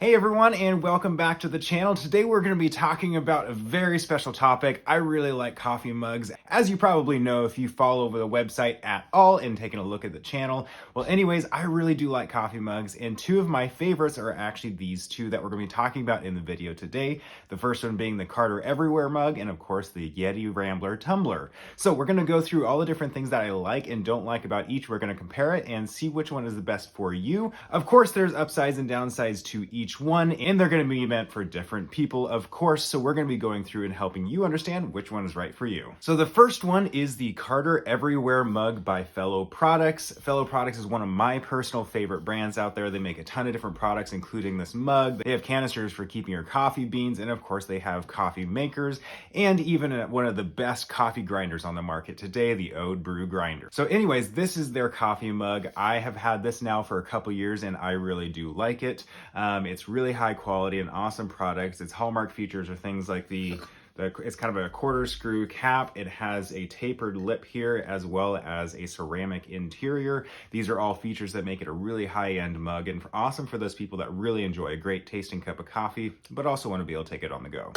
Hey everyone, and welcome back to the channel. Today we're going to be talking about a very special topic. I really like coffee mugs. As you probably know if you follow over the website at all and taking a look at the channel. Well, anyways, I really do like coffee mugs, and two of my favorites are actually these two that we're going to be talking about in the video today. The first one being the Carter Everywhere mug, and of course the Yeti Rambler Tumbler. So we're going to go through all the different things that I like and don't like about each. We're going to compare it and see which one is the best for you. Of course, there's upsides and downsides to each one, and they're going to be meant for different people, of course, so we're going to be going through and helping you understand which one is right for you. So the first one is the Carter Everywhere mug by Fellow Products. Fellow Products is one of my personal favorite brands out there. They make a ton of different products, including this mug. They have canisters for keeping your coffee beans, and of course they have coffee makers, and even one of the best coffee grinders on the market today, the Ode Brew Grinder. So anyways, this is their coffee mug. I have had this now for a couple years, and I really do like it. It's really high quality and awesome products. Its hallmark features are things like it's kind of a quarter screw cap. It has a tapered lip here as well as a ceramic interior. These are all features that make it a really high-end mug and awesome for those people that really enjoy a great tasting cup of coffee, but also want to be able to take it on the go.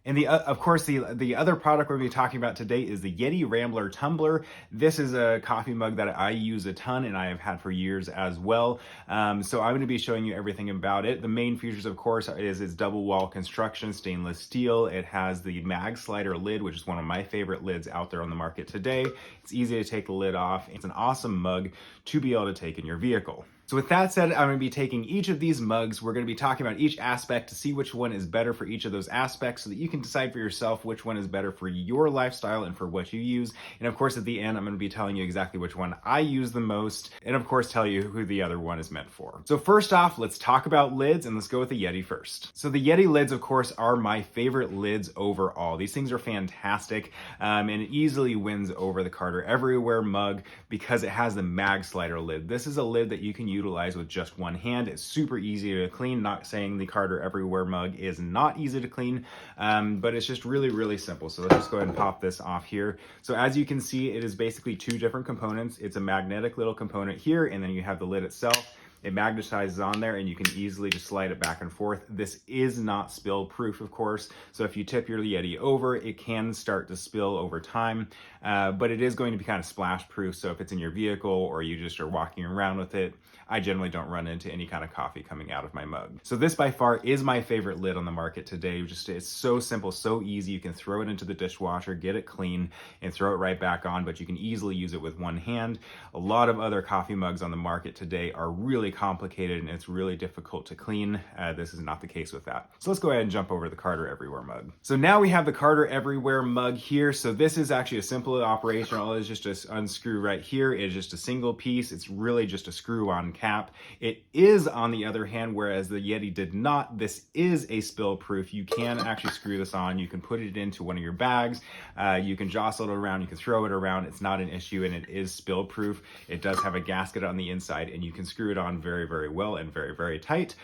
And of course, the other product we're going to be talking about today is the Yeti Rambler Tumbler. This is a coffee mug that I use a ton and I have had for years as well. So I'm going to be showing you everything about it. The main features, of course, is its double wall construction, stainless steel. It has the mag slider lid, which is one of my favorite lids out there on the market today. It's easy to take the lid off. It's an awesome mug to be able to take in your vehicle. So with that said, I'm going to be taking each of these mugs. We're going to be talking about each aspect to see which one is better for each of those aspects so that you can decide for yourself which one is better for your lifestyle and for what you use. And of course, at the end, I'm going to be telling you exactly which one I use the most, and of course, tell you who the other one is meant for. So first off, let's talk about lids, and let's go with the Yeti first. So the Yeti lids, of course, are my favorite lids overall. These things are fantastic, and it easily wins over the Carter Everywhere mug because it has the mag slider lid. This is a lid that you can utilize with just one hand. It's super easy to clean. Not saying the Carter Everywhere mug is not easy to clean, but it's just really, really simple. So let's just go ahead and pop this off here. So as you can see, it is basically two different components. It's a magnetic little component here, and then you have the lid itself. It magnetizes on there and you can easily just slide it back and forth. This is not spill proof, of course. So if you tip your Yeti over, it can start to spill over time, but it is going to be kind of splash proof. So if it's in your vehicle or you just are walking around with it, I generally don't run into any kind of coffee coming out of my mug. So this by far is my favorite lid on the market today. It's so simple, so easy. You can throw it into the dishwasher, get it clean, and throw it right back on, but you can easily use it with one hand. A lot of other coffee mugs on the market today are really complicated and it's really difficult to clean. This is not the case with that. So let's go ahead and jump over to the Carter Everywhere mug. So now we have the Carter Everywhere mug here. So this is actually a simple operation. All it is just to unscrew right here. It's just a single piece. It's really just a screw-on cap. It is, on the other hand, whereas the Yeti did not, this is a spill proof. You can actually screw this on. You can put it into one of your bags. You can jostle it around. You can throw it around. It's not an issue, and it is spill proof. It does have a gasket on the inside, and you can screw it on very, very well and very, very tight.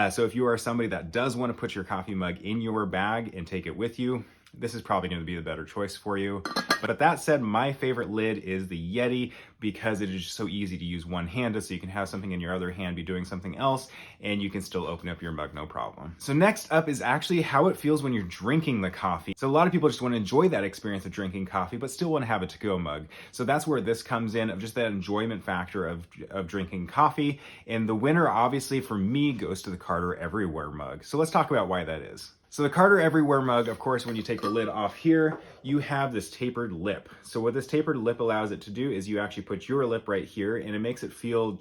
So if you are somebody that does want to put your coffee mug in your bag and take it with you, this is probably going to be the better choice for you. But that said, my favorite lid is the Yeti because it is just so easy to use one-handed, so you can have something in your other hand, be doing something else, and you can still open up your mug no problem. So next up is actually how it feels when you're drinking the coffee. So a lot of people just want to enjoy that experience of drinking coffee, but still want to have a to-go mug. So that's where this comes in, of just that enjoyment factor of drinking coffee. And the winner, obviously, for me, goes to the Carter Everywhere mug. So let's talk about why that is. So the Carter Everywhere mug, of course, when you take the lid off here, you have this tapered lip. So what this tapered lip allows it to do is you actually put your lip right here, and it makes it feel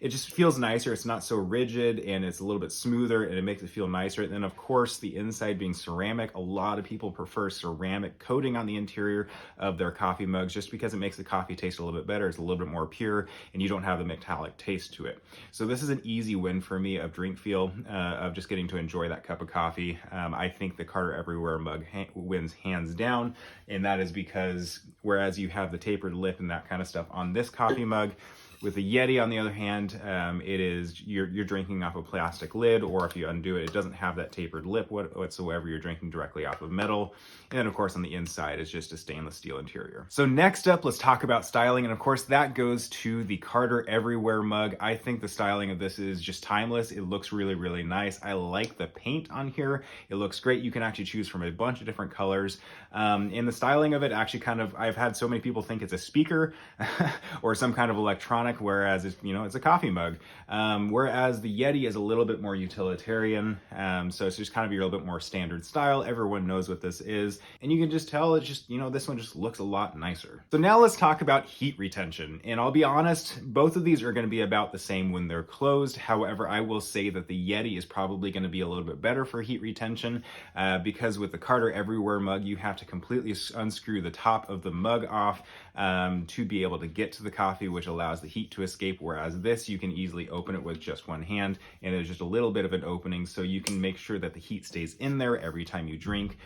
it just feels nicer. It's not so rigid, and it's a little bit smoother, and it makes it feel nicer. And then, of course, the inside being ceramic, a lot of people prefer ceramic coating on the interior of their coffee mugs just because it makes the coffee taste a little bit better. It's a little bit more pure, and you don't have the metallic taste to it. So this is an easy win for me of drink feel, of just getting to enjoy that cup of coffee. I think the Carter Everywhere mug wins hands down, and that is because whereas you have the tapered lip and that kind of stuff on this coffee mug, With the Yeti, on the other hand, it is you're drinking off a plastic lid, or if you undo it, it doesn't have that tapered lip whatsoever. You're drinking directly off of metal. And then of course on the inside is just a stainless steel interior. So next up, let's talk about styling. And of course that goes to the Carter Everywhere mug. I think the styling of this is just timeless. It looks really, really nice. I like the paint on here. It looks great. You can actually choose from a bunch of different colors. And the styling of it actually I've had so many people think it's a speaker or some kind of electronic, whereas it's a coffee mug. Whereas the Yeti is a little bit more utilitarian. So it's just kind of your little bit more standard style. Everyone knows what this is. And you can just tell it's just, this one just looks a lot nicer. So now let's talk about heat retention. And I'll be honest, both of these are going to be about the same when they're closed. However, I will say that the Yeti is probably going to be a little bit better for heat retention because with the Carter Everywhere mug, you have to completely unscrew the top of the mug off to be able to get to the coffee, which allows the heat to escape. Whereas this, you can easily open it with just one hand, and there's just a little bit of an opening, so you can make sure that the heat stays in there every time you drink.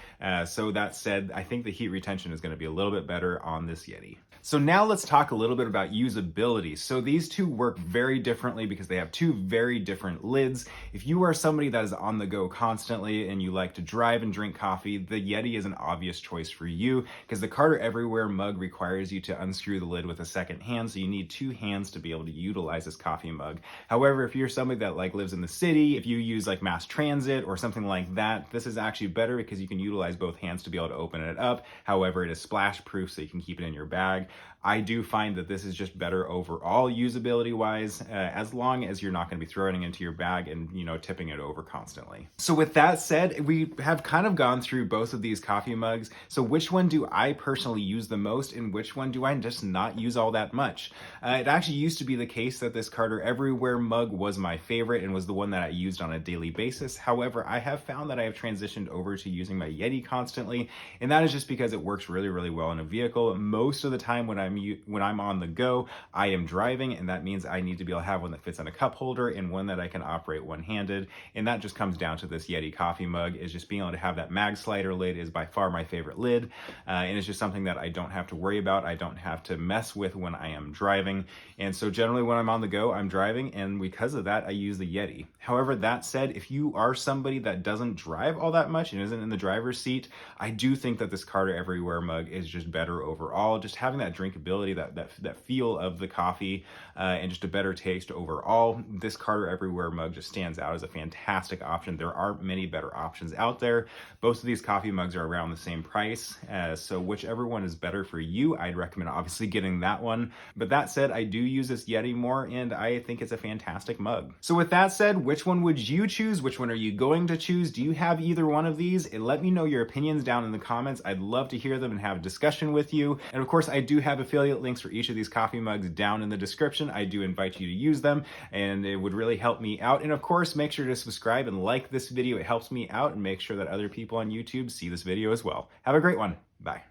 So that said, I think the heat retention is going to be a little bit better on this Yeti. So now let's talk a little bit about usability. So these two work very differently because they have two very different lids. If you are somebody that is on the go constantly and you like to drive and drink coffee, the Yeti is an obvious choice for you because the Carter Everywhere mug requires you to unscrew the lid with a second hand, so you need two hands to be able to utilize this coffee mug. However, if you're somebody that lives in the city, if you use mass transit or something like that, this is actually better because you can utilize both hands to be able to open it up. However, it is splash proof, so you can keep it in your bag. I do find that this is just better overall usability wise, as long as you're not going to be throwing it into your bag and tipping it over constantly. So with that said, we have kind of gone through both of these coffee mugs. So which one do I personally use the most and which one do I just not use all that much? It actually used to be the case that this Carter Everywhere mug was my favorite and was the one that I used on a daily basis. However, I have found that I have transitioned over to using my Yeti constantly, and that is just because it works really, really well in a vehicle. Most of the time when I'm on the go, I am driving, and that means I need to be able to have one that fits in a cup holder and one that I can operate one-handed. And that just comes down to this Yeti coffee mug, is just being able to have that mag slider lid is by far my favorite lid. And it's just something that I don't have to worry about. I don't have to mess with when I am driving. And so generally when I'm on the go, I'm driving, and because of that, I use the Yeti. However, that said, if you are somebody that doesn't drive all that much and isn't in the driver's seat, I do think that this Carter Everywhere mug is just better overall. Just having that drinkability, that feel of the coffee, and just a better taste overall. This Carter Everywhere mug just stands out as a fantastic option. There aren't many better options out there. Both of these coffee mugs are around the same price, so whichever one is better for you, I'd recommend obviously getting that one. But that said, I do use this Yeti more, and I think it's a fantastic mug. So with that said, which one would you choose? Which one are you going to choose? Do you have either one of these? And let me know your opinions down in the comments. I'd love to hear them and have a discussion with you. And of course, I do have affiliate links for each of these coffee mugs down in the description. I do invite you to use them, and it would really help me out. And of course, make sure to subscribe and like this video. It helps me out, and make sure that other people on YouTube see this video as well. Have a great one. Bye.